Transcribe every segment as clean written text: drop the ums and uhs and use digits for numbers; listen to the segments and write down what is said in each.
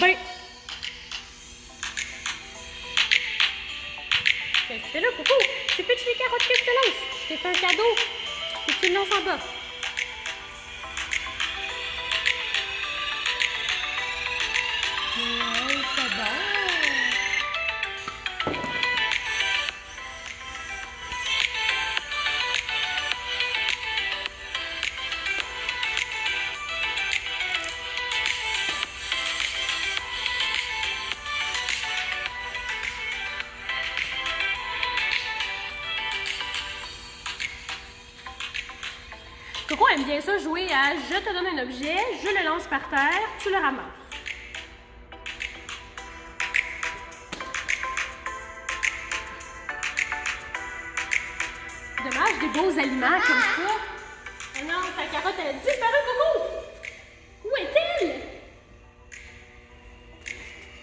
bien. Qu'est-ce que tu fais là, Coco? C'est plus les carottes que je te lance. Je t'ai fait un cadeau. Et tu le lances en bas. Ouais, c'est bon. Coco aime bien ça jouer à je te donne un objet, je le lance par terre, tu le ramasses. Dommage, des beaux aliments comme ça. Oh non, ta carotte elle a disparu, Coco! Où est-elle?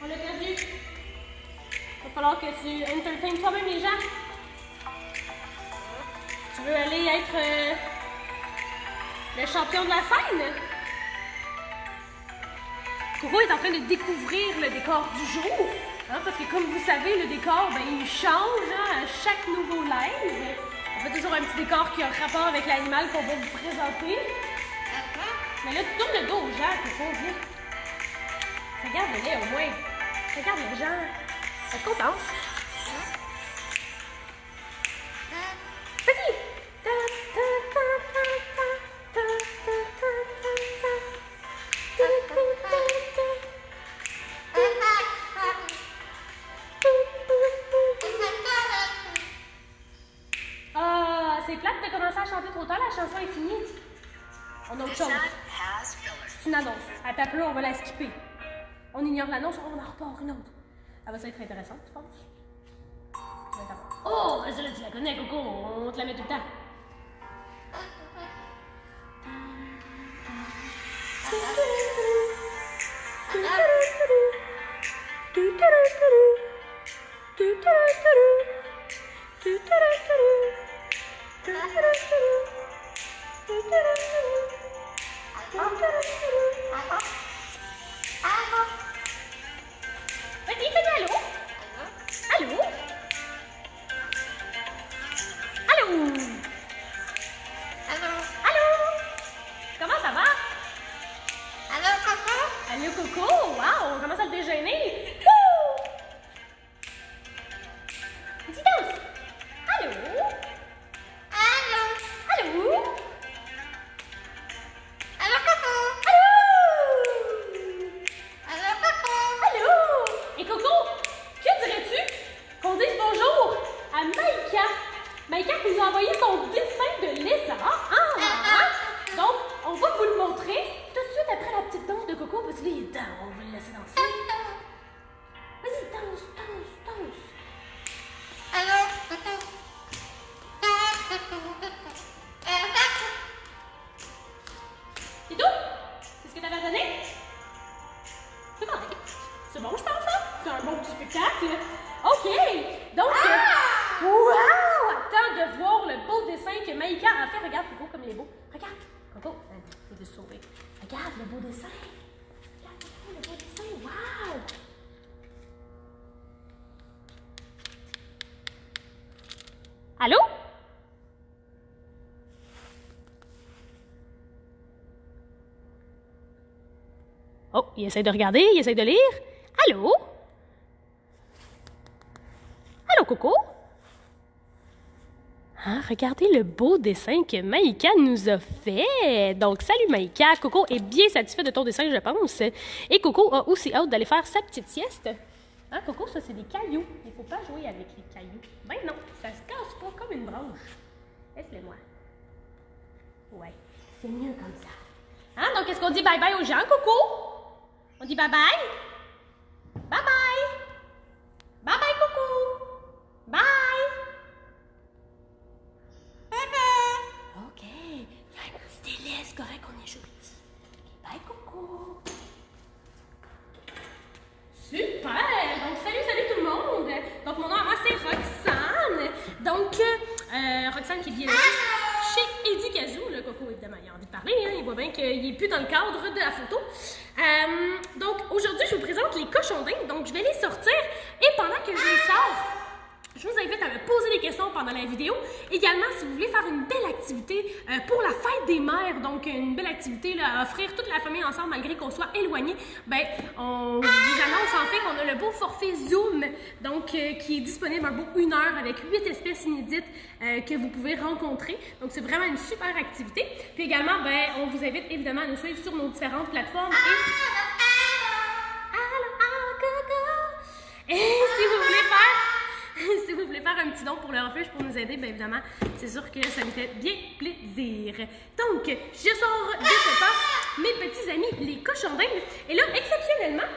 On l'a perdu. Il va falloir que tu entertaines toi-même les gens. Tu veux aller être le champion de la scène? Coco est en train de découvrir le décor du jour. Hein, parce que comme vous savez, le décor, ben, il change hein, à chaque nouveau live. On fait toujours un petit décor qui a rapport avec l'animal qu'on va vous présenter. Mais là, tu tournes le dos aux gens, Coco, viens. Regarde-les au moins. Regarde les gens. Est-ce qu'on danse? Vas-y! Ah, c'est plate de commencer à chanter trop tard, la chanson est finie. On a autre chose. C'est une annonce. Attends un peu, on va la skipper. On ignore l'annonce, on en repart une autre. Elle va être intéressante, tu penses? Oh, celle-là, tu la connais, Coco. On te la met tout le temps. Vas-y, fais allô? Allô? Allô? Allô? Allô? Comment ça va? Allô, Coco? Allô, Coco? Wow, on commence à le déjeuner. Wouh! Dis donc. Allô? Allô? Allô? Allô, Coco? Allô? Allô, Coco? Allô? Et Coco, que dirais-tu qu'on dise bonjour à Maïka? Maïka qui nous a envoyé son dessin de lézard. Donc, on va vous le montrer tout de suite après la petite danse de Coco, parce que là, il est temps, on va le laisser danser. Vas-y, danse, danse, danse. Allô, Coco? C'est tout? C'est ce que t'avais donné? C'est correct. C'est bon, je pense, hein? C'est un bon petit spectacle. OK! Donc, wow! Attends de voir le beau dessin que Maïka a fait. Regarde, Coco, comme il est beau. Regarde, Coco, je vais te sauver. Regarde le beau dessin. Regarde, Coco, le beau dessin. Wow! Allô? Oh, il essaie de regarder, il essaie de lire. Allô? Allô, Coco? Hein, regardez le beau dessin que Maïka nous a fait. Donc, salut Maïka. Coco est bien satisfait de ton dessin, je pense. Et Coco a aussi hâte d'aller faire sa petite sieste. Hein, Coco, ça, c'est des cailloux. Il ne faut pas jouer avec les cailloux. Ben non, ça se casse pas comme une branche. Laisse-le-moi. Ouais, c'est mieux comme ça. Hein, donc, est-ce qu'on dit bye-bye aux gens, Coco? On dit bye-bye? Bye-bye! Bye-bye, Coco! Bye! OK. Il y a un petit délai, c'est correct qu'on est joli. Bye, Coco! Super! Donc, salut tout le monde! Donc, mon nom à moi, c'est Roxane. Donc, Roxane qui est biologiste chez Éducazou. Le Coco, évidemment, il a envie de parler. Hein? Il voit bien qu'il n'est plus dans le cadre de la photo. Donc, aujourd'hui, je vous présente Alors, je vous invite à me poser des questions pendant la vidéo. Également, si vous voulez faire une belle activité pour la fête des mères, donc une belle activité là, à offrir toute la famille ensemble malgré qu'on soit éloigné, ben, on vous annonce en fait qu'on a le beau forfait Zoom, donc qui est disponible un beau 1 heure avec 8 espèces inédites que vous pouvez rencontrer. Donc, c'est vraiment une super activité. Puis également, ben, on vous invite évidemment à nous suivre sur nos différentes plateformes. Et si vous voulez faire un petit don pour le refuge pour nous aider, bien évidemment, c'est sûr que ça me fait bien plaisir. Donc, je sors de ce temps mes petits amis, les cochons d'Inde. Et là, exceptionnellement,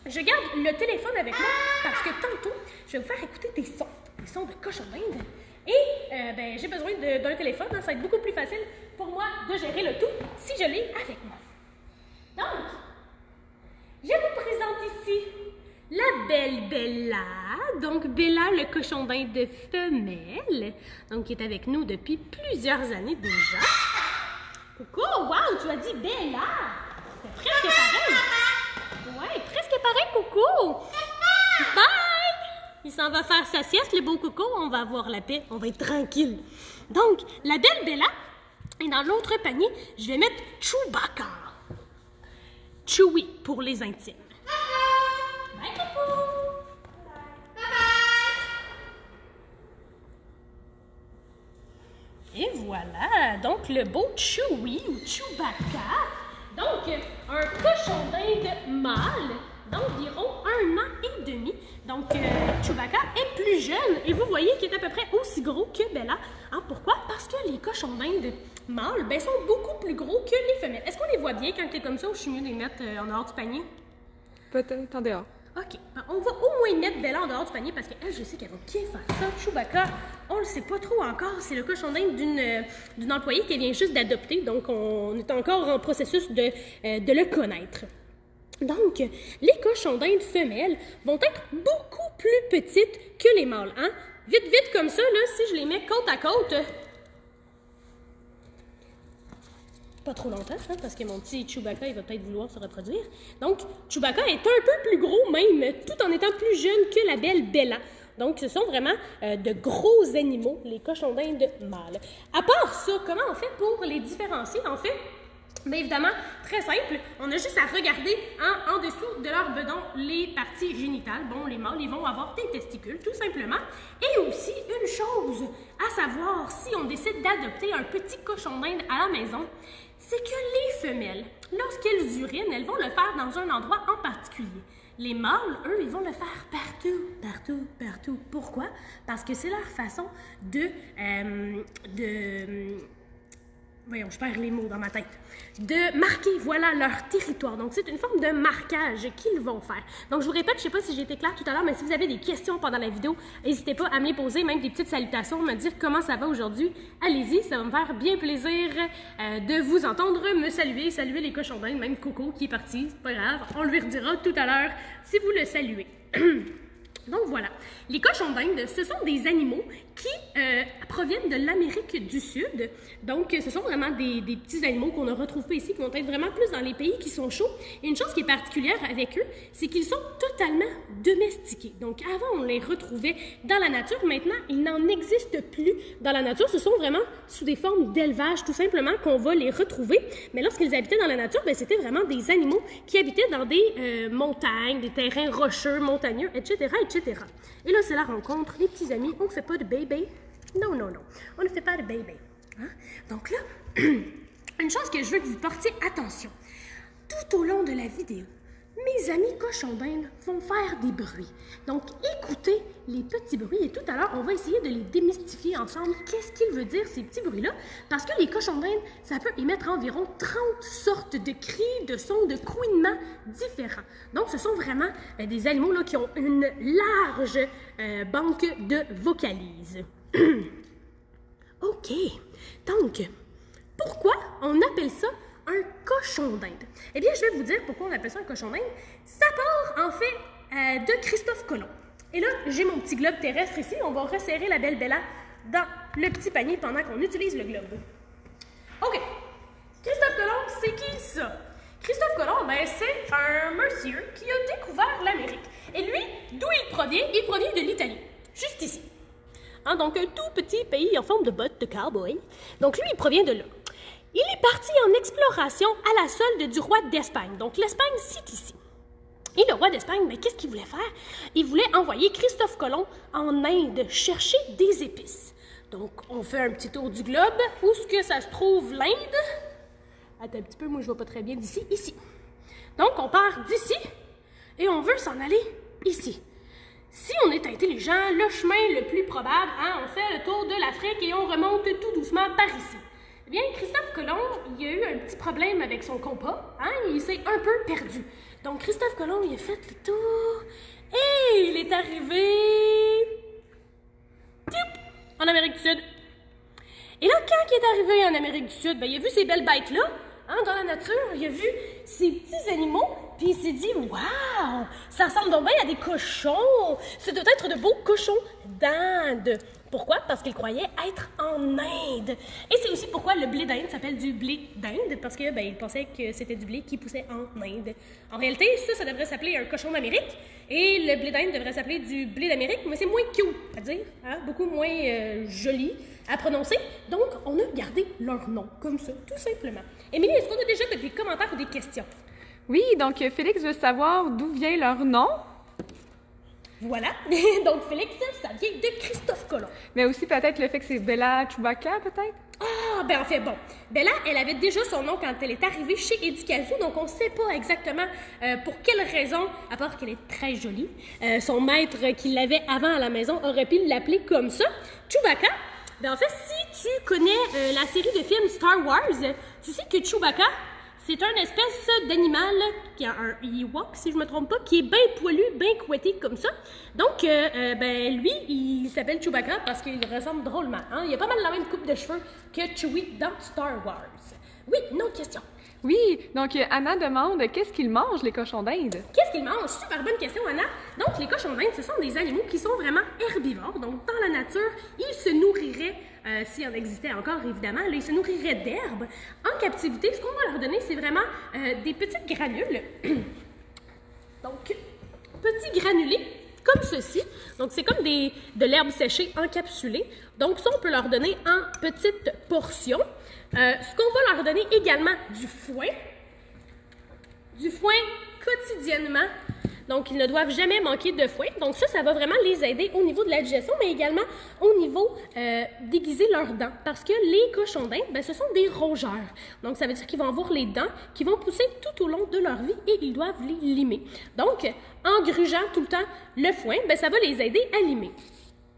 je garde le téléphone avec moi parce que tantôt, je vais vous faire écouter des sons de cochons d'Inde. Et ben, j'ai besoin d'un téléphone, hein, ça va être beaucoup plus facile pour moi de gérer le tout si je l'ai avec moi. Donc, je vous présente ici la belle Bella, donc Bella, le cochon d'Inde femelle, donc qui est avec nous depuis plusieurs années déjà. Coucou, wow, tu as dit Bella, c'est presque pareil. Ouais, presque pareil, coucou. Bye. Il s'en va faire sa sieste, le beau coco, on va avoir la paix, on va être tranquille. Donc, la belle Bella, et dans l'autre panier, je vais mettre Chewbacca. Chewy pour les intimes. Bye, coucou! Et voilà, donc le beau Chewy ou Chewbacca. Donc, un cochon d'Inde mâle d'environ 1 an et demi. Donc, Chewbacca est plus jeune et vous voyez qu'il est à peu près aussi gros que Bella. Hein, pourquoi? Parce que les cochons d'Inde mâles ben, sont beaucoup plus gros que les femelles. Est-ce qu'on les voit bien quand tu es comme ça ou je suis mieux de les mettre en dehors du panier? Peut-être en dehors. OK. On va au moins mettre Bella en dehors du panier parce qu'elle, je sais qu'elle va bien faire ça. Chewbacca, on le sait pas trop encore. C'est le cochon d'Inde d'une employée qui vient juste d'adopter. Donc, on est encore en processus de le connaître. Donc, les cochons d'Inde femelles vont être beaucoup plus petites que les mâles. Hein? Vite, vite comme ça, là, si je les mets côte à côte... Pas trop longtemps, hein, parce que mon petit Chewbacca, il va peut-être vouloir se reproduire. Donc, Chewbacca est un peu plus gros même, tout en étant plus jeune que la belle Bella. Donc, ce sont vraiment de gros animaux, les cochons d'Inde mâles. À part ça, comment on fait pour les différencier? En fait, bien évidemment, très simple. On a juste à regarder en dessous de leur bedon les parties génitales. Bon, les mâles, ils vont avoir des testicules, tout simplement. Et aussi, une chose à savoir, si on décide d'adopter un petit cochon d'Inde à la maison, c'est que les femelles, lorsqu'elles urinent, elles vont le faire dans un endroit en particulier. Les mâles, eux, ils vont le faire partout, partout, partout. Pourquoi? Parce que c'est leur façon voyons, je perds les mots dans ma tête. De marquer, voilà, leur territoire. Donc, c'est une forme de marquage qu'ils vont faire. Donc, je vous répète, je ne sais pas si j'ai été claire tout à l'heure, mais si vous avez des questions pendant la vidéo, n'hésitez pas à me les poser, même des petites salutations, me dire comment ça va aujourd'hui. Allez-y, ça va me faire bien plaisir de vous entendre me saluer les cochons d'Inde, même Coco qui est parti, c'est pas grave, on lui redira tout à l'heure si vous le saluez. Donc voilà, les cochons d'Inde, ce sont des animaux qui proviennent de l'Amérique du Sud. Donc, ce sont vraiment des petits animaux qu'on ne retrouve pas ici, qui vont être vraiment plus dans les pays qui sont chauds. Et une chose qui est particulière avec eux, c'est qu'ils sont totalement domestiqués. Donc, avant, on les retrouvait dans la nature. Maintenant, ils n'en existent plus dans la nature. Ce sont vraiment sous des formes d'élevage, tout simplement, qu'on va les retrouver. Mais lorsqu'ils habitaient dans la nature, ben, c'était vraiment des animaux qui habitaient dans des montagnes, des terrains rocheux, montagneux, etc., etc. Et là, c'est la rencontre. Les petits amis, on ne fait pas de bébé. Non, non, non. On ne fait pas de bébé. Hein? Donc là, une chose que je veux que vous portiez attention. Tout au long de la vidéo, mes amis cochons d'Inde vont faire des bruits. Donc, écoutez les petits bruits et tout à l'heure, on va essayer de les démystifier ensemble. Qu'est-ce qu'il veut dire, ces petits bruits-là? Parce que les cochons d'Inde, ça peut émettre environ 30 sortes de cris, de sons, de couinements différents. Donc, ce sont vraiment des animaux là, qui ont une large banque de vocalises. OK. Donc, pourquoi on appelle ça un cochon d'Inde? Eh bien, je vais vous dire pourquoi on appelle ça un cochon d'Inde. Ça part, en fait, de Christophe Colomb. Et là, j'ai mon petit globe terrestre ici. On va resserrer la belle Bella dans le petit panier pendant qu'on utilise le globe. OK. Christophe Colomb, c'est qui ça? Christophe Colomb, ben, c'est un monsieur qui a découvert l'Amérique. Et lui, d'où il provient? Il provient de l'Italie, juste ici. Hein, donc, un tout petit pays en forme de botte de cowboy. Donc, lui, il provient de là. Il est parti en exploration à la solde du roi d'Espagne. Donc, l'Espagne, c'est ici. Et le roi d'Espagne, mais qu'est-ce qu'il voulait faire? Il voulait envoyer Christophe Colomb en Inde chercher des épices. Donc, on fait un petit tour du globe. Où est-ce que ça se trouve, l'Inde? Attends un petit peu, moi je vois pas très bien d'ici. Ici. Donc, on part d'ici et on veut s'en aller ici. Si on est intelligent, le chemin le plus probable, hein, on fait le tour de l'Afrique et on remonte tout doucement par ici. Eh bien, Christophe Colomb, il a eu un petit problème avec son compas. Hein, il s'est un peu perdu. Donc, Christophe Colomb, il a fait le tour et il est arrivé en Amérique du Sud. Et là, quand il est arrivé en Amérique du Sud, ben, il a vu ces belles bêtes-là, hein, dans la nature. Il a vu ces petits animaux, puis il s'est dit « Waouh, ça ressemble donc bien à des cochons! Ce doit être de beaux cochons d'Inde! » Pourquoi? Parce qu'il croyait être en Inde. Et c'est aussi pourquoi le blé d'Inde s'appelle du blé d'Inde, parce que il pensait que c'était du blé qui poussait en Inde. En réalité, ça devrait s'appeler un cochon d'Amérique, et le blé d'Inde devrait s'appeler du blé d'Amérique, mais c'est moins cute à dire, hein? Beaucoup moins joli à prononcer. Donc, on a gardé leur nom, comme ça, tout simplement. Émilie, est-ce qu'on a déjà des commentaires ou des questions? Oui, donc Félix veut savoir d'où vient leur nom, Voilà. Donc, Félix, ça vient de Christophe Colomb. mais aussi peut-être le fait que c'est Bella Chewbacca, peut-être? Ah, ben en fait, bon. Bella, elle avait déjà son nom quand elle est arrivée chez Educazou, donc on ne sait pas exactement pour quelle raison, à part qu'elle est très jolie. Son maître qui l'avait avant à la maison aurait pu l'appeler comme ça. Chewbacca, ben en fait, si tu connais la série de films Star Wars, tu sais que Chewbacca, c'est une espèce d'animal qui a un Ewok, si je me trompe pas, qui est bien poilu, bien couetté comme ça. Donc, ben lui, il s'appelle Chewbacca parce qu'il ressemble drôlement. Hein? Il a pas mal la même coupe de cheveux que Chewie dans Star Wars. Oui, une autre question. Oui, donc Anna demande qu'est-ce qu'ils mangent, les cochons d'Inde? Qu'est-ce qu'ils mangent? Super bonne question, Anna. Donc, les cochons d'Inde, ce sont des animaux qui sont vraiment herbivores. Donc, dans la nature, ils se nourriraient, s'il en existait encore, évidemment, là, ils se nourriraient d'herbes. En captivité, ce qu'on va leur donner, c'est vraiment des petites granules. Donc, petits granulés, comme ceci. Donc, c'est comme de l'herbe séchée encapsulée. Donc, ça, on peut leur donner en petites portions. Ce qu'on va leur donner également, du foin quotidiennement. Donc, ils ne doivent jamais manquer de foin. Donc, ça va vraiment les aider au niveau de la digestion, mais également au niveau d'aiguiser leurs dents. Parce que les cochons d'Inde, ben, ce sont des rongeurs. Donc, ça veut dire qu'ils vont avoir les dents qui vont pousser tout au long de leur vie et ils doivent les limer. Donc, en grugeant tout le temps le foin, ben, ça va les aider à limer.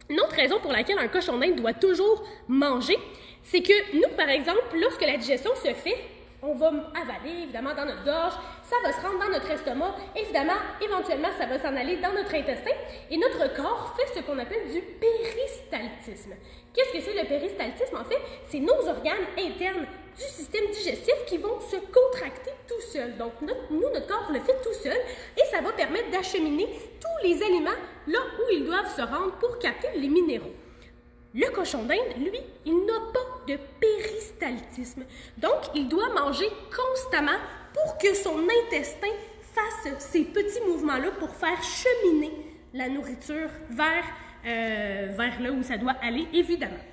Une autre raison pour laquelle un cochon d'Inde doit toujours manger, c'est que nous, par exemple, lorsque la digestion se fait, on va avaler, évidemment, dans notre gorge, ça va se rendre dans notre estomac, évidemment, éventuellement, ça va s'en aller dans notre intestin, et notre corps fait ce qu'on appelle du péristaltisme. Qu'est-ce que c'est le péristaltisme? En fait, c'est nos organes internes du système digestif qui vont se contracter tout seuls. Donc, notre corps le fait tout seul, et ça va permettre d'acheminer tous les aliments là où ils doivent se rendre pour capter les minéraux. Le cochon d'Inde, lui, il n'a pas de péristaltisme. Donc, il doit manger constamment pour que son intestin fasse ces petits mouvements-là pour faire cheminer la nourriture vers là où ça doit aller, évidemment.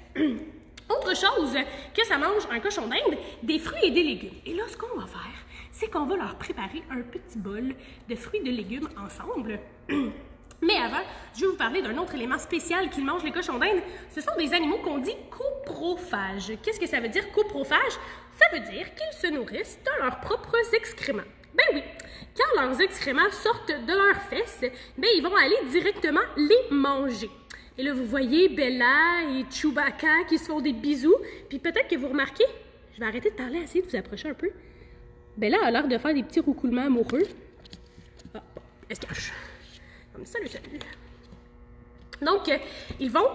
Autre chose que ça mange un cochon d'Inde, des fruits et des légumes. Et là, ce qu'on va faire, c'est qu'on va leur préparer un petit bol de fruits et de légumes ensemble. Mais avant, je vais vous parler d'un autre élément spécial qu'ils mangent les cochons d'Inde. Ce sont des animaux qu'on dit coprophages. Qu'est-ce que ça veut dire coprophage? Ça veut dire qu'ils se nourrissent de leurs propres excréments. Ben oui, quand leurs excréments sortent de leurs fesses, ben ils vont aller directement les manger. Et là, vous voyez Bella et Chewbacca qui se font des bisous. Puis peut-être que vous remarquez, je vais arrêter de parler, essayer de vous approcher un peu. Bella a l'air de faire des petits roucoulements amoureux. Ah, bon, elle se cache. Salut, salut. Donc, ils vont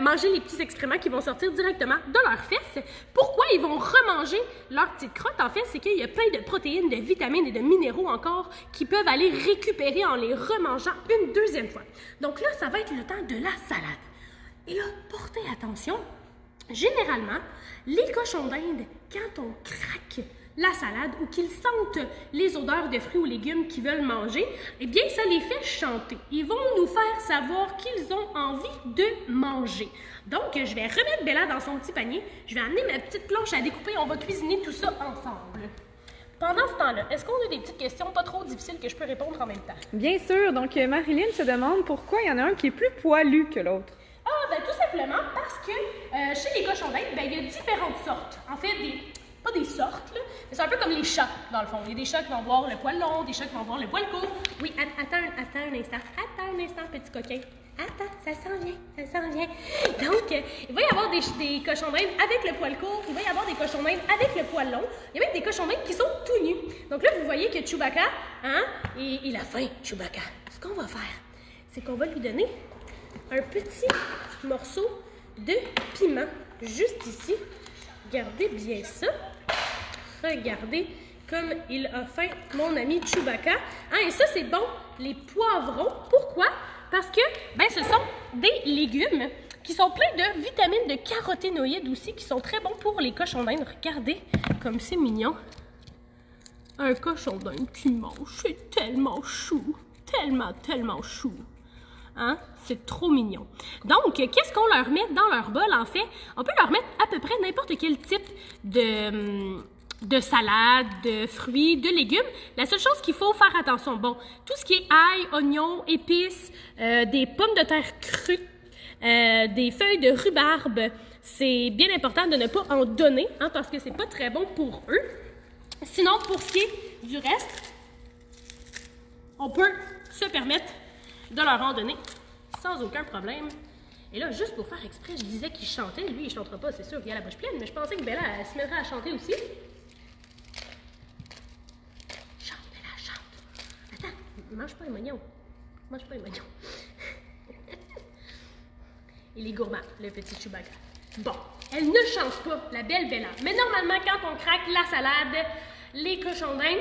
manger les petits excréments qui vont sortir directement de leurs fesses. Pourquoi ils vont remanger leur petite crotte? En fait, c'est qu'il y a plein de protéines, de vitamines et de minéraux encore qui peuvent aller récupérer en les remangeant une deuxième fois. Donc là, ça va être le temps de la salade. Et là, portez attention, généralement, les cochons d'Inde, quand on craque la salade ou qu'ils sentent les odeurs de fruits ou légumes qu'ils veulent manger, eh bien, ça les fait chanter. Ils vont nous faire savoir qu'ils ont envie de manger. Donc, je vais remettre Bella dans son petit panier. Je vais amener ma petite planche à découper. On va cuisiner tout ça ensemble. Pendant ce temps-là, est-ce qu'on a des petites questions pas trop difficiles que je peux répondre en même temps? Bien sûr. Donc, Marilyn se demande pourquoi il y en a un qui est plus poilu que l'autre. Ah, ben tout simplement parce que chez les cochons d'Inde, ben, il y a différentes sortes. En fait, pas des sortes, là, mais c'est un peu comme les chats, dans le fond. Il y a des chats qui vont avoir le poil long, des chats qui vont avoir le poil court. Oui, attends un instant, petit coquin. Attends, ça s'en vient. Donc, il va y avoir des cochons d'Inde avec le poil court, il va y avoir des cochons d'Inde avec le poil long. Il y a même des cochons d'Inde qui sont tout nus. Donc là, vous voyez que Chewbacca, il a faim, Chewbacca. Ce qu'on va faire, c'est qu'on va lui donner un petit morceau de piment, juste ici. Regardez bien ça. Regardez comme il a faim, mon ami Chewbacca. Et ça, c'est bon, les poivrons. Pourquoi? Parce que ce sont des légumes qui sont pleins de vitamines, de caroténoïdes aussi, qui sont très bons pour les cochons d'Inde. Regardez comme c'est mignon. Un cochon d'Inde qui mange, c'est tellement chou. Tellement chou. C'est trop mignon. Donc, qu'est-ce qu'on leur met dans leur bol, en fait? On peut leur mettre à peu près n'importe quel type de salade, de fruits, de légumes. La seule chose qu'il faut faire attention, tout ce qui est ail, oignons, épices, des pommes de terre crues, des feuilles de rhubarbe, c'est bien important de ne pas en donner, parce que c'est pas très bon pour eux. Sinon, pour ce qui est du reste, on peut se permettre de leur en donner sans aucun problème. Et là, juste pour faire exprès, je disais qu'il chantait. Lui, il chantera pas, c'est sûr, il a la bouche pleine, mais je pensais que Bella, elle se mettrait à chanter aussi. Chante, Bella, chante. Attends, mange pas un oignon. Il est gourmand, le petit Chewbacca. Bon, elle ne chante pas, la belle Bella. Mais normalement, quand on craque la salade, les cochons d'Inde,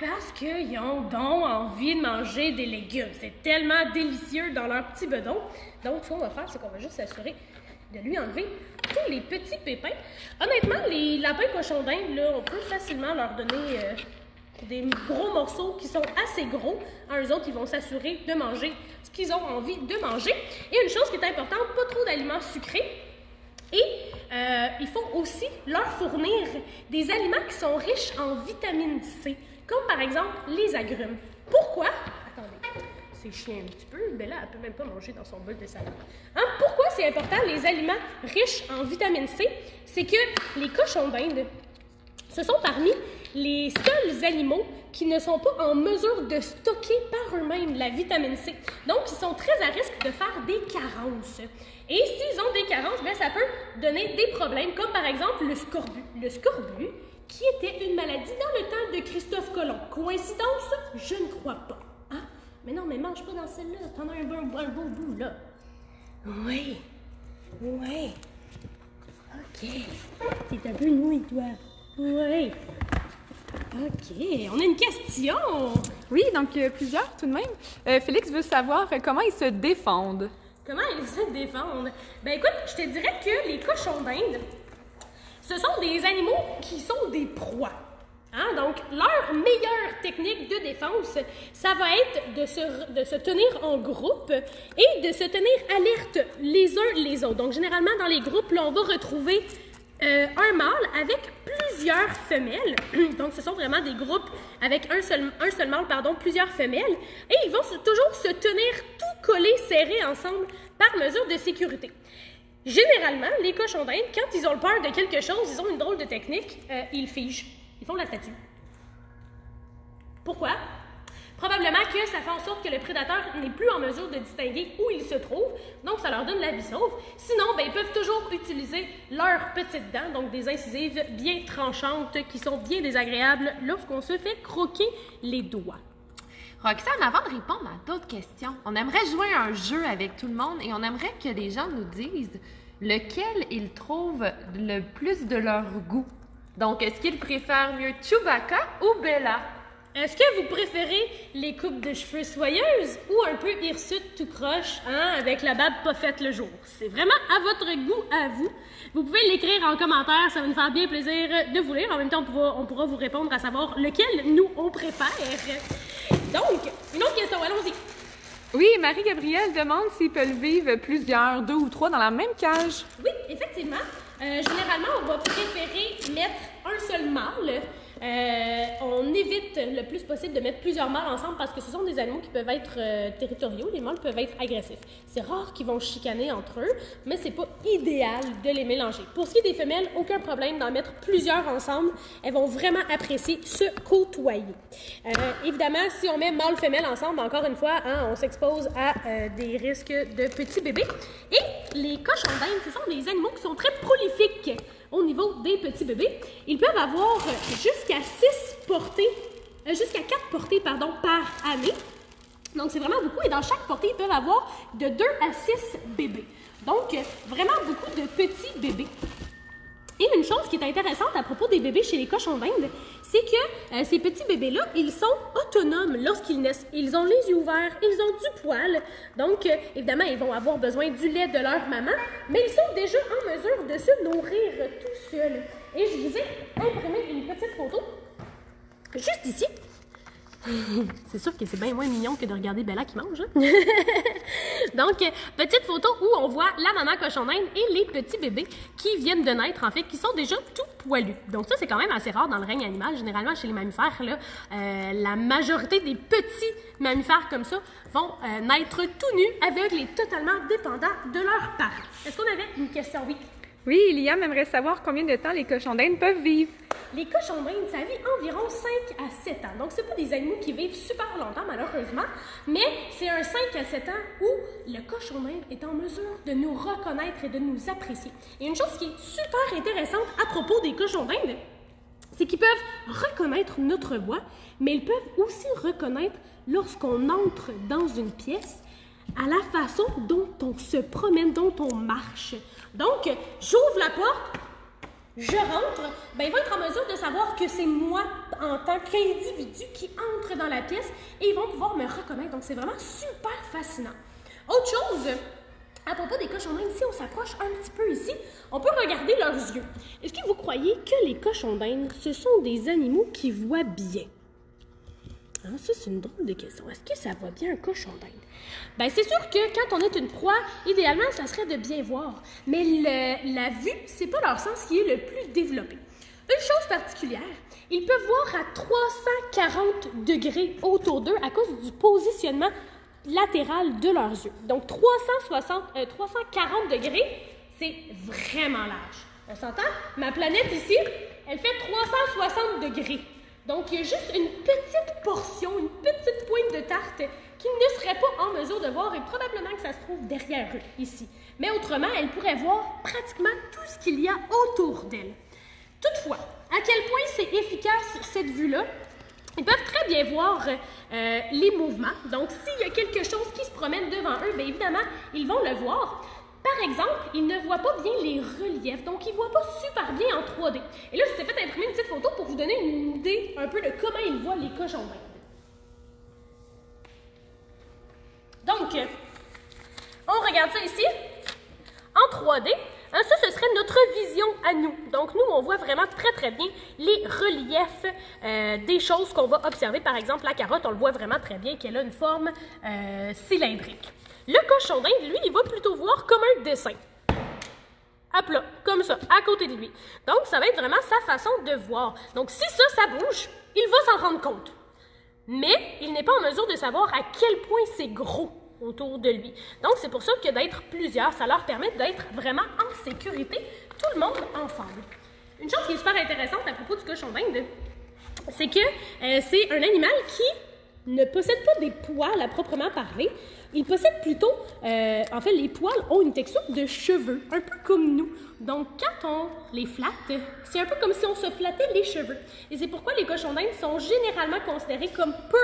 parce qu'ils ont donc envie de manger des légumes. C'est tellement délicieux dans leur petit bedon. Donc, ce qu'on va faire, c'est qu'on va juste s'assurer de lui enlever tous les petits pépins. Honnêtement, les lapins cochons d'Inde, là, on peut facilement leur donner des gros morceaux qui sont assez gros. Eux autres, ils vont s'assurer de manger ce qu'ils ont envie de manger. Et une chose qui est importante, pas trop d'aliments sucrés. Et il faut aussi leur fournir des aliments qui sont riches en vitamine C, comme par exemple les agrumes. Pourquoi? Attendez, c'est chiant un petit peu. Bella, elle peut même pas manger dans son bol de salade. Pourquoi c'est important les aliments riches en vitamine C? C'est que les cochons d'Inde, ce sont parmi les seuls animaux qui ne sont pas en mesure de stocker par eux-mêmes la vitamine C. Donc, ils sont très à risque de faire des carences. Et s'ils ont des carences, ça peut donner des problèmes, comme par exemple le scorbut. Le scorbut, qui était une maladie dans le temps de Christophe Colomb. Coïncidence? Je ne crois pas. Mais non, mais mange pas dans celle-là. T'en as un beau bout, là. Oui. OK. T'es un peu nouille, toi. Oui. OK. On a une question. Oui, donc plusieurs tout de même. Félix veut savoir comment ils se défendent. Comment ils se défendent? Écoute, je te dirais que les cochons d'Inde, ce sont des animaux qui sont des proies. Donc, leur meilleure technique de défense, ça va être de se tenir en groupe et de se tenir alerte les uns les autres. Donc, généralement, dans les groupes, là, on va retrouver un mâle avec plusieurs femelles. Donc, ce sont vraiment des groupes avec un seul mâle, plusieurs femelles. Et ils vont toujours se tenir tout collés, serrés ensemble par mesure de sécurité. Généralement, les cochons d'Inde, quand ils ont peur de quelque chose, ils ont une drôle de technique, ils figent. Ils font la statue. Pourquoi? Probablement que ça fait en sorte que le prédateur n'est plus en mesure de distinguer où il se trouve, donc ça leur donne la vie sauve. Sinon, ils peuvent toujours utiliser leurs petites dents, donc des incisives bien tranchantes qui sont bien désagréables lorsqu'on se fait croquer les doigts. Roxane, avant de répondre à d'autres questions, on aimerait jouer à un jeu avec tout le monde et on aimerait que les gens nous disent lequel ils trouvent le plus de leur goût. Donc, est-ce qu'ils préfèrent mieux Chewbacca ou Bella? Est-ce que vous préférez les coupes de cheveux soyeuses ou un peu hirsutes tout croche, hein, avec la barbe pas faite le jour? C'est vraiment à votre goût, à vous. Vous pouvez l'écrire en commentaire, ça va nous faire bien plaisir de vous lire. En même temps, on pourra vous répondre à savoir lequel nous on préfère. Donc, une autre question, allons-y. Oui, Marie-Gabrielle demande s'ils peuvent vivre plusieurs, 2 ou 3 dans la même cage. Oui, effectivement. Généralement, on va préférer mettre un seul mâle. On évite le plus possible de mettre plusieurs mâles ensemble parce que ce sont des animaux qui peuvent être territoriaux. Les mâles peuvent être agressifs. C'est rare qu'ils vont chicaner entre eux, mais c'est pas idéal de les mélanger. Pour ce qui est des femelles, aucun problème d'en mettre plusieurs ensemble. Elles vont vraiment apprécier se côtoyer. Évidemment, si on met mâle-femelle ensemble, encore une fois, hein, on s'expose à des risques de petits bébés. Et les cochons d'Inde, ce sont des animaux qui sont très prolifiques au niveau des petits bébés. Ils peuvent avoir jusqu'à 4 portées par année. Donc, c'est vraiment beaucoup. Et dans chaque portée, ils peuvent avoir de 2 à 6 bébés. Donc, vraiment beaucoup de petits bébés. Et une chose qui est intéressante à propos des bébés chez les cochons d'Inde, c'est que ces petits bébés-là, ils sont autonomes lorsqu'ils naissent. Ils ont les yeux ouverts, ils ont du poil. Donc, évidemment, ils vont avoir besoin du lait de leur maman, mais ils sont déjà en mesure de se nourrir tout seuls. Et je vous ai imprimé une petite photo, juste ici. C'est sûr que c'est bien moins mignon que de regarder Bella qui mange. Hein? Donc, petite photo où on voit la maman cochon d'Inde et les petits bébés qui viennent de naître, en fait, qui sont déjà tout poilus. Donc ça, c'est quand même assez rare dans le règne animal. Généralement, chez les mammifères, là, la majorité des petits mammifères comme ça vont naître tout nus, aveugles et totalement dépendants de leurs parents. Est-ce qu'on avait une question? Oui. Oui, Liam aimerait savoir combien de temps les cochons d'Inde peuvent vivre. Les cochons d'Inde, ça vit environ 5 à 7 ans. Donc, c'est pas des animaux qui vivent super longtemps, malheureusement, mais c'est un 5 à 7 ans où le cochon d'Inde est en mesure de nous reconnaître et de nous apprécier. Et une chose qui est super intéressante à propos des cochons d'Inde, c'est qu'ils peuvent reconnaître notre voix, mais ils peuvent aussi reconnaître lorsqu'on entre dans une pièce à la façon dont on se promène, dont on marche. Donc, j'ouvre la porte, je rentre, ben ils vont être en mesure de savoir que c'est moi en tant qu'individu qui entre dans la pièce et ils vont pouvoir me reconnaître. Donc, c'est vraiment super fascinant. Autre chose, à propos des cochons d'Inde, si on s'approche un petit peu ici, on peut regarder leurs yeux. Est-ce que vous croyez que les cochons d'Inde, ce sont des animaux qui voient bien? Hein, ça, c'est une drôle de question. Est-ce que ça va bien un cochon d'Inde? Bien, c'est sûr que quand on est une proie, idéalement, ça serait de bien voir. Mais la vue, c'est pas leur sens qui est le plus développé. Une chose particulière, ils peuvent voir à 340 degrés autour d'eux à cause du positionnement latéral de leurs yeux. Donc, 340 degrés, c'est vraiment large. On s'entend? Ma planète ici, elle fait 360 degrés. Donc, il y a juste une petite portion, une petite pointe de tarte qu'ils ne seraient pas en mesure de voir et probablement que ça se trouve derrière eux, ici. Mais autrement, elles pourraient voir pratiquement tout ce qu'il y a autour d'elles. Toutefois, à quel point c'est efficace cette vue-là? Ils peuvent très bien voir les mouvements. Donc, s'il y a quelque chose qui se promène devant eux, bien évidemment, ils vont le voir. Par exemple, ils ne voient pas bien les reliefs, donc ils ne voient pas super bien en 3D. Et là, je vous ai fait imprimer une petite photo pour vous donner une idée un peu de comment ils voient les cochons d'Inde. Donc, on regarde ça ici, en 3D. Hein, ça, ce serait notre vision à nous. Donc, nous, on voit vraiment très, très bien les reliefs des choses qu'on va observer. Par exemple, la carotte, on le voit vraiment très bien qu'elle a une forme cylindrique. Le cochon d'Inde, lui, il va plutôt voir comme un dessin. À plat, comme ça, à côté de lui. Donc, ça va être vraiment sa façon de voir. Donc, si ça bouge, il va s'en rendre compte. Mais, il n'est pas en mesure de savoir à quel point c'est gros autour de lui. Donc, c'est pour ça que d'être plusieurs, ça leur permet d'être vraiment en sécurité, tout le monde ensemble. Une chose qui est super intéressante à propos du cochon d'Inde, c'est que c'est un animal qui ne possède pas des poils à proprement parler. Il possède plutôt, en fait, les poils ont une texture de cheveux, un peu comme nous. Donc, quand on les flatte, c'est un peu comme si on se flattait les cheveux. Et c'est pourquoi les cochons d'Inde sont généralement considérés comme peu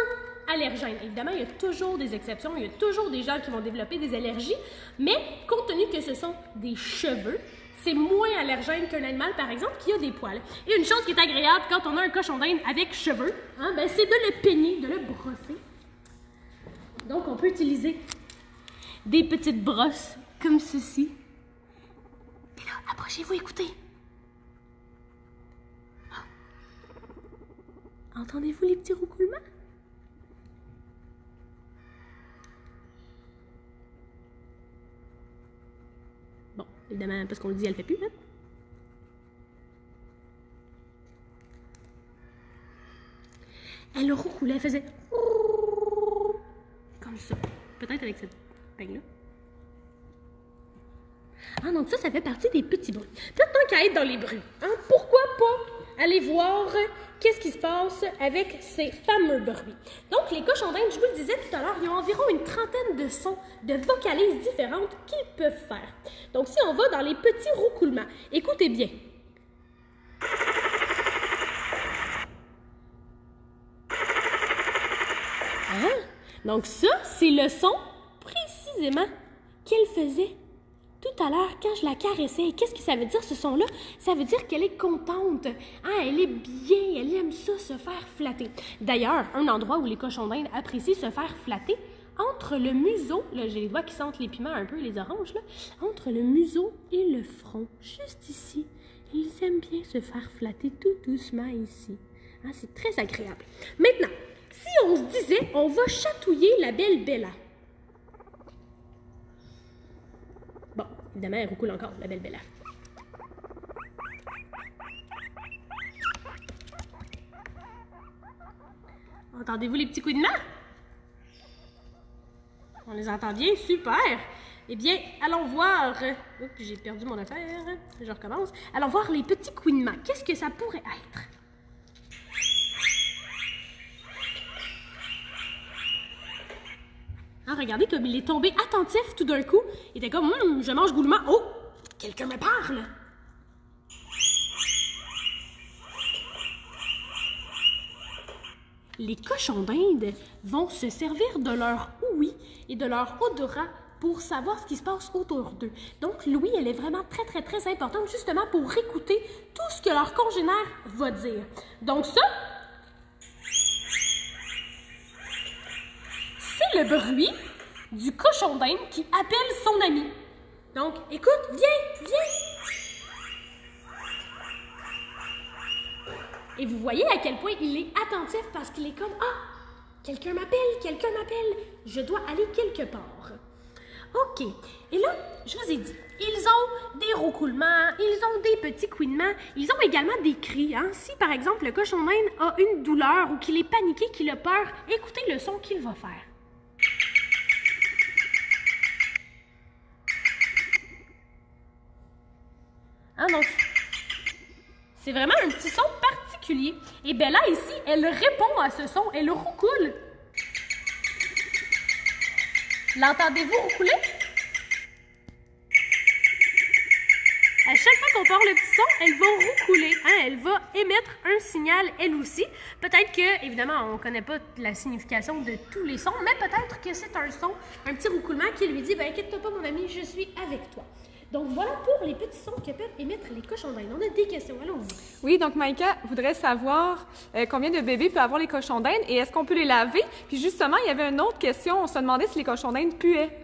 allergènes. Évidemment, il y a toujours des exceptions, il y a toujours des gens qui vont développer des allergies, mais compte tenu que ce sont des cheveux, c'est moins allergène qu'un animal, par exemple, qui a des poils. Et une chose qui est agréable quand on a un cochon d'Inde avec cheveux, hein, ben, c'est de le peigner, de le brosser. Donc, on peut utiliser des petites brosses comme ceci. Et là, approchez-vous, écoutez. Ah. Entendez-vous les petits roucoulements? Bon, évidemment, parce qu'on le dit, elle ne fait plus, hein? Elle roucoulait, elle faisait comme ça. Peut-être avec cette peigne-là. Ah, donc ça fait partie des petits bruits. Peut-être tant qu'à être dans les bruits, hein, pourquoi pas aller voir qu'est-ce qui se passe avec ces fameux bruits. Donc, les cochons d'Inde, je vous le disais tout à l'heure, ils ont environ une trentaine de sons, de vocalises différentes qu'ils peuvent faire. Donc, si on va dans les petits roucoulements, écoutez bien. Hein? Donc, ça, c'est le son précisément qu'elle faisait tout à l'heure, quand je la caressais. Qu'est-ce que ça veut dire, ce son-là? Ça veut dire qu'elle est contente. Hein, elle est bien, elle aime ça, se faire flatter. D'ailleurs, un endroit où les cochons d'Inde apprécient se faire flatter, entre le museau, là, j'ai les doigts qui sentent les piments un peu, les oranges, là, entre le museau et le front, juste ici. Ils aiment bien se faire flatter tout doucement ici. Hein, c'est très agréable. Maintenant, si on se disait, on va chatouiller la belle Bella. Bon, évidemment, elle roucoule encore, la belle Bella. Entendez-vous les petits coups de main? On les entend bien? Super! Eh bien, allons voir... Oups, j'ai perdu mon affaire. Je recommence. Allons voir les petits couinements. Qu'est-ce que ça pourrait être? Hein, regardez comme il est tombé attentif tout d'un coup. Il était comme, je mange goulûment. Oh, quelqu'un me parle. Les cochons d'Inde vont se servir de leur ouïe et de leur odorat pour savoir ce qui se passe autour d'eux. Donc, l'ouïe, elle est vraiment très importante justement pour écouter tout ce que leur congénère va dire. Donc ça, c'est le bruit du cochon d'Inde qui appelle son ami. Donc, écoute, viens. Et vous voyez à quel point il est attentif parce qu'il est comme, quelqu'un m'appelle, je dois aller quelque part. OK. Et là, je vous ai dit, ils ont des roucoulements, ils ont des petits couinements, ils ont également des cris. Hein? Si, par exemple, le cochon d'Inde a une douleur ou qu'il est paniqué, qu'il a peur, écoutez le son qu'il va faire. Hein, donc, c'est vraiment un petit son particulier. Et Bella, ici, elle répond à ce son, elle roucoule. L'entendez-vous roucouler? À chaque fois qu'on part le petit son, elle va roucouler. Hein? Elle va émettre un signal, elle aussi. Peut-être que, évidemment, on ne connaît pas la signification de tous les sons, mais peut-être que c'est un son, un petit roucoulement qui lui dit, ben inquiète-toi pas, mon ami, je suis avec toi. Donc, voilà pour les petits sons que peuvent émettre les cochons d'Inde. On a des questions, allons-y. Oui, donc Maïka voudrait savoir combien de bébés peuvent avoir les cochons d'Inde et est-ce qu'on peut les laver? Puis justement, il y avait une autre question, on se demandait si les cochons d'Inde puaient.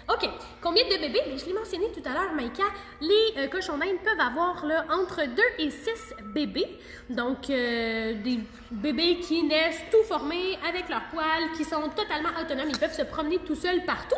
OK. Combien de bébés? Bien, je l'ai mentionné tout à l'heure, Maïka. Les cochons d'Inde peuvent avoir là, entre 2 et 6 bébés. Donc, des bébés qui naissent tout formés avec leurs poils, qui sont totalement autonomes. Ils peuvent se promener tout seuls partout.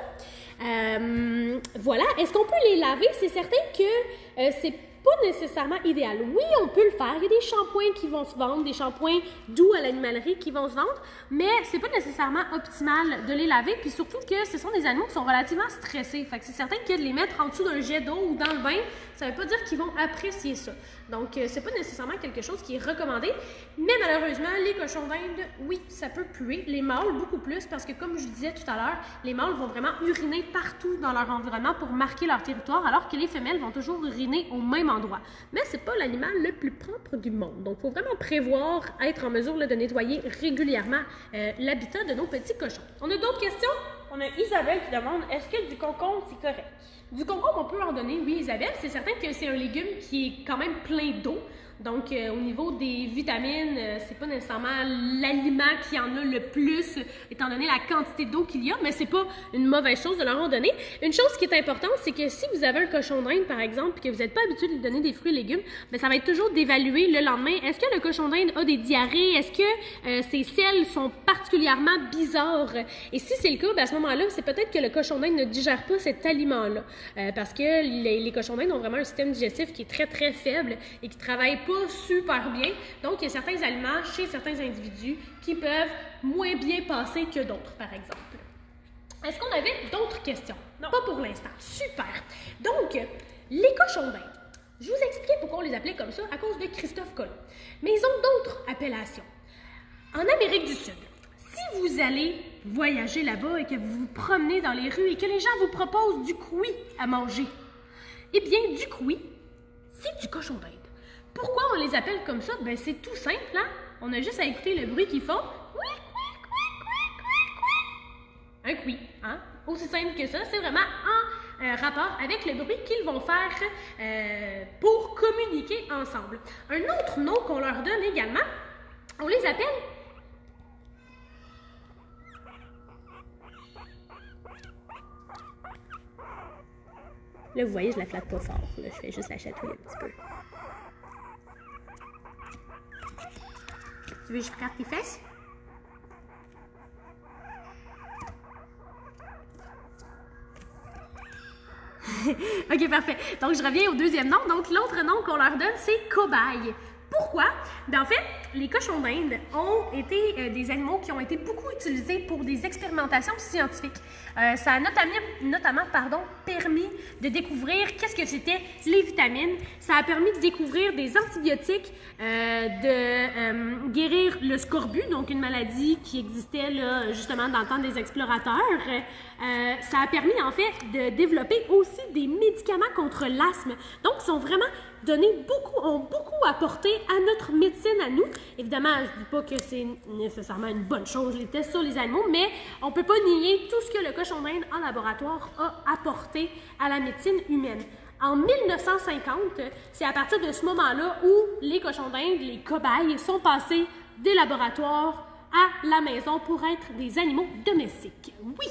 Voilà. Est-ce qu'on peut les laver? C'est certain que c'est pas nécessairement idéal. Oui, on peut le faire. Il y a des shampoings qui vont se vendre, des shampoings doux à l'animalerie qui vont se vendre, mais c'est pas nécessairement optimal de les laver, puis surtout que ce sont des animaux qui sont relativement stressés. Fait que c'est certain que de les mettre en dessous d'un jet d'eau ou dans le bain, ça veut pas dire qu'ils vont apprécier ça. Donc, c'est pas nécessairement quelque chose qui est recommandé, mais malheureusement, les cochons d'Inde, oui, ça peut puer. Les mâles, beaucoup plus, parce que comme je disais tout à l'heure, les mâles vont vraiment uriner partout dans leur environnement pour marquer leur territoire, alors que les femelles vont toujours uriner au même endroit. Mais c'est pas l'animal le plus propre du monde. Donc, il faut vraiment prévoir, être en mesure là, de nettoyer régulièrement l'habitat de nos petits cochons. On a d'autres questions? On a Isabelle qui demande, est-ce que du concombre, c'est correct? Du concombre, on peut en donner, oui, Isabelle. C'est certain que c'est un légume qui est quand même plein d'eau. Donc, au niveau des vitamines, c'est pas nécessairement l'aliment qui en a le plus, étant donné la quantité d'eau qu'il y a, mais c'est pas une mauvaise chose de leur en donner. Une chose qui est importante, c'est que si vous avez un cochon d'Inde, par exemple, et que vous n'êtes pas habitué de lui donner des fruits et légumes, bien, ça va être toujours d'évaluer le lendemain. Est-ce que le cochon d'Inde a des diarrhées? Est-ce que ses selles sont particulièrement bizarres? Et si c'est le cas, bien, à ce moment-là, c'est peut-être que le cochon d'Inde ne digère pas cet aliment-là. Parce que les cochons d'Inde ont vraiment un système digestif qui est très, très faible et qui travaille pas super bien. Donc, il y a certains aliments chez certains individus qui peuvent moins bien passer que d'autres, par exemple. Est-ce qu'on avait d'autres questions? Non. Pas pour l'instant. Super. Donc, les cochons d'Inde. Je vous expliquais pourquoi on les appelait comme ça à cause de Christophe Colomb. Mais ils ont d'autres appellations. En Amérique du Sud, si vous allez voyager là-bas et que vous vous promenez dans les rues et que les gens vous proposent du cuit à manger, eh bien, du cuit, c'est du cochon d'Inde. Pourquoi on les appelle comme ça? Ben, c'est tout simple, hein? On a juste à écouter le bruit qu'ils font. Un cuit, hein? Aussi simple que ça. C'est vraiment en rapport avec le bruit qu'ils vont faire pour communiquer ensemble. Un autre nom qu'on leur donne également, on les appelle... Là, vous voyez, je la flatte pas fort. Là, je fais juste la chatouiller un petit peu. Tu veux que je flatte tes fesses? Ok, parfait. Donc, je reviens au deuxième nom. Donc, l'autre nom qu'on leur donne, c'est cobaye. Pourquoi? Bien, en fait, les cochons d'Inde ont été des animaux qui ont été beaucoup utilisés pour des expérimentations scientifiques. Ça a notamment permis de découvrir qu'est-ce que c'était les vitamines. Ça a permis de découvrir des antibiotiques, de guérir le scorbut, donc une maladie qui existait là, justement dans le temps des explorateurs. Ça a permis en fait de développer aussi des médicaments contre l'asthme. Donc, ils sont vraiment ont beaucoup apporté à notre médecine à nous. Évidemment, je ne dis pas que c'est nécessairement une bonne chose, les tests sur les animaux, mais on ne peut pas nier tout ce que le cochon d'Inde en laboratoire a apporté à la médecine humaine. En 1950, c'est à partir de ce moment-là où les cochons d'Inde, les cobayes, sont passés des laboratoires à la maison pour être des animaux domestiques. Oui!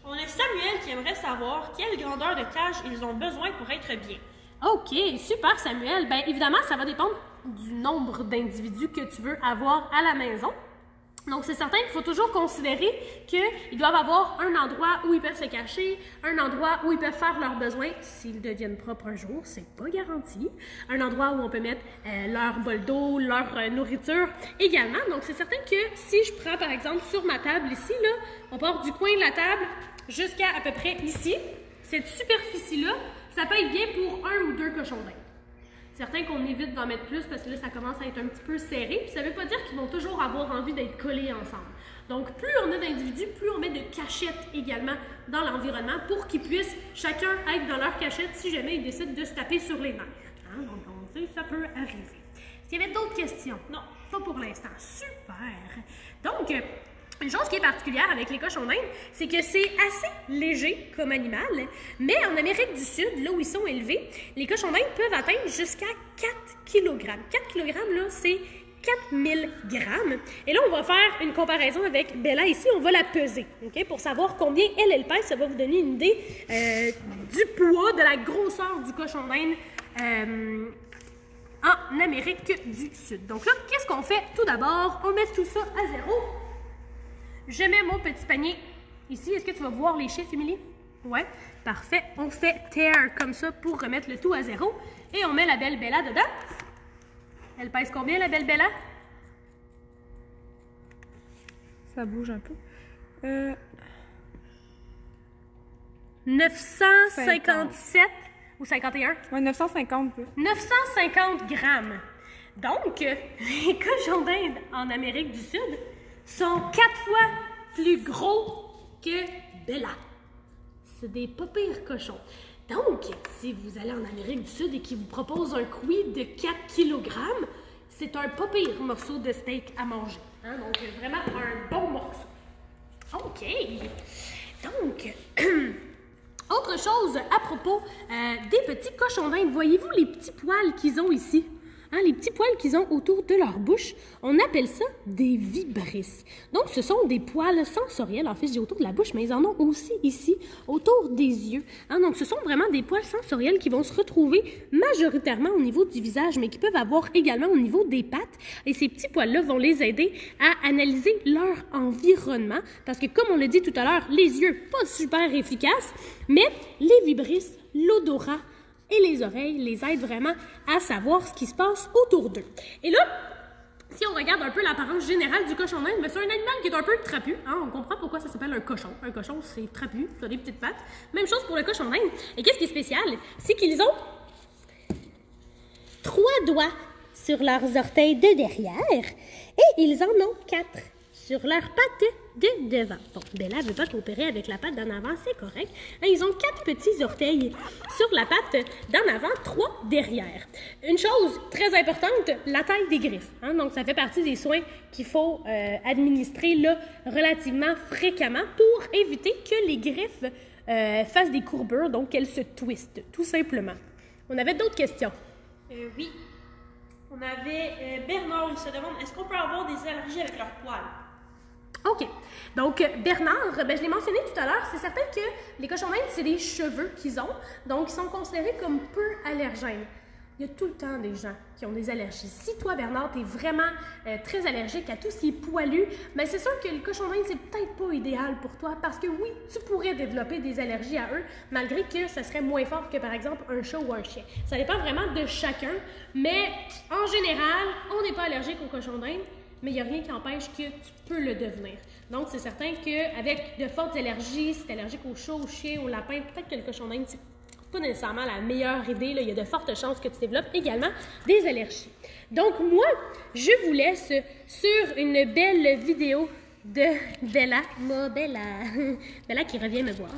On a Samuel qui aimerait savoir quelle grandeur de cage ils ont besoin pour être bien. OK, super Samuel. Bien évidemment, ça va dépendre du nombre d'individus que tu veux avoir à la maison. Donc, c'est certain qu'il faut toujours considérer qu'ils doivent avoir un endroit où ils peuvent se cacher, un endroit où ils peuvent faire leurs besoins s'ils deviennent propres un jour, c'est pas garanti. Un endroit où on peut mettre leur bol d'eau, leur nourriture également. Donc, c'est certain que si je prends par exemple sur ma table ici, là, on part du coin de la table jusqu'à à peu près ici, cette superficie-là, ça peut être bien pour 1 ou 2 cochons d'Inde. Certains qu'on évite d'en mettre plus parce que là, ça commence à être un petit peu serré. Puis ça ne veut pas dire qu'ils vont toujours avoir envie d'être collés ensemble. Donc, plus on a d'individus, plus on met de cachettes également dans l'environnement pour qu'ils puissent chacun être dans leur cachette si jamais ils décident de se taper sur les nerfs. Hein? Donc, on sait, ça peut arriver. Est-ce qu'il y avait d'autres questions? Non, pas pour l'instant. Super! Donc, une chose qui est particulière avec les cochons d'Inde, c'est que c'est assez léger comme animal, mais en Amérique du Sud, là où ils sont élevés, les cochons d'Inde peuvent atteindre jusqu'à 4 kg. 4 kg, là, c'est 4000 grammes. Et là, on va faire une comparaison avec Bella ici, on va la peser, OK? Pour savoir combien elle pèse, ça va vous donner une idée du poids, de la grosseur du cochon d'Inde en Amérique du Sud. Donc là, qu'est-ce qu'on fait? Tout d'abord, on met tout ça à zéro. Je mets mon petit panier ici. Est-ce que tu vas voir les chiffres, Émilie? Oui, parfait. On fait tear comme ça pour remettre le tout à zéro. Et on met la belle Bella dedans. Elle pèse combien, la belle Bella? Ça bouge un peu. 957 ou 51? Oui, 950 peu. 950 grammes. Donc, les cochons d'Inde en Amérique du Sud sont 4 fois plus gros que Bella. C'est des pas pires cochons. Donc, si vous allez en Amérique du Sud et qu'ils vous proposent un quiz de 4 kg, c'est un pas pire morceau de steak à manger. Hein? Donc, vraiment un bon morceau. OK. Donc, autre chose à propos des petits cochons d'Inde. Voyez-vous les petits poils qu'ils ont ici? Hein, les petits poils qu'ils ont autour de leur bouche, on appelle ça des vibrisses. Donc, ce sont des poils sensoriels, en fait, je dis autour de la bouche, mais ils en ont aussi ici, autour des yeux. Hein, donc, ce sont vraiment des poils sensoriels qui vont se retrouver majoritairement au niveau du visage, mais qui peuvent avoir également au niveau des pattes. Et ces petits poils-là vont les aider à analyser leur environnement, parce que, comme on l'a dit tout à l'heure, les yeux, pas super efficaces, mais les vibrisses, l'odorat, et les oreilles les aident vraiment à savoir ce qui se passe autour d'eux. Et là, si on regarde un peu l'apparence générale du cochon d'Inde, c'est un animal qui est un peu trapu. Hein? On comprend pourquoi ça s'appelle un cochon. Un cochon, c'est trapu, ça a des petites pattes. Même chose pour le cochon d'Inde. Et qu'est-ce qui est spécial? C'est qu'ils ont 3 doigts sur leurs orteils de derrière et ils en ont 4 sur leurs pattes de devant. Bon, Bella ne veut pas coopérer avec la patte d'en avant, c'est correct. Ils ont 4 petits orteils sur la patte d'en avant, 3 derrière. Une chose très importante, la taille des griffes. Hein? Donc, ça fait partie des soins qu'il faut administrer là, relativement fréquemment pour éviter que les griffes fassent des courbures, donc qu'elles se twistent, tout simplement. On avait d'autres questions? Oui. On avait Bernard, il se demande, est-ce qu'on peut avoir des allergies avec leurs poils? OK. Donc, Bernard, je l'ai mentionné tout à l'heure, c'est certain que les cochons d'Inde, c'est des cheveux qu'ils ont, donc ils sont considérés comme peu allergènes. Il y a tout le temps des gens qui ont des allergies. Si toi, Bernard, tu es vraiment très allergique à tout ce qui est poilu, bien c'est sûr que le cochon d'Inde, c'est peut-être pas idéal pour toi parce que oui, tu pourrais développer des allergies à eux, malgré que ça serait moins fort que, par exemple, un chat ou un chien. Ça dépend vraiment de chacun, mais en général, on n'est pas allergique au cochon d'Inde, mais il n'y a rien qui empêche que tu peux le devenir. Donc, c'est certain qu'avec de fortes allergies, si tu es allergique au chat, au chien, au lapin, peut-être que le cochon d'Inde, c'est pas nécessairement la meilleure idée. Là. Il y a de fortes chances que tu développes également des allergies. Donc, moi, je vous laisse sur une belle vidéo de Bella. Moi, Bella. Bella qui revient me voir.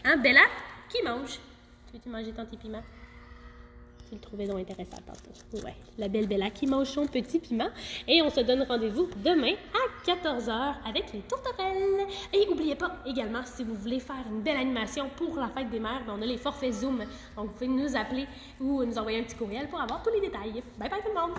Hein, Bella qui mange. Tu veux-tu manger ton petit piment? Tu le trouvais donc intéressant tantôt. Ouais, la belle Bella qui mange son petit piment. Et on se donne rendez-vous demain à 14h avec les tourterelles. Et n'oubliez pas également, si vous voulez faire une belle animation pour la fête des mères, on a les forfaits Zoom. Donc, vous pouvez nous appeler ou nous envoyer un petit courriel pour avoir tous les détails. Bye bye tout le monde!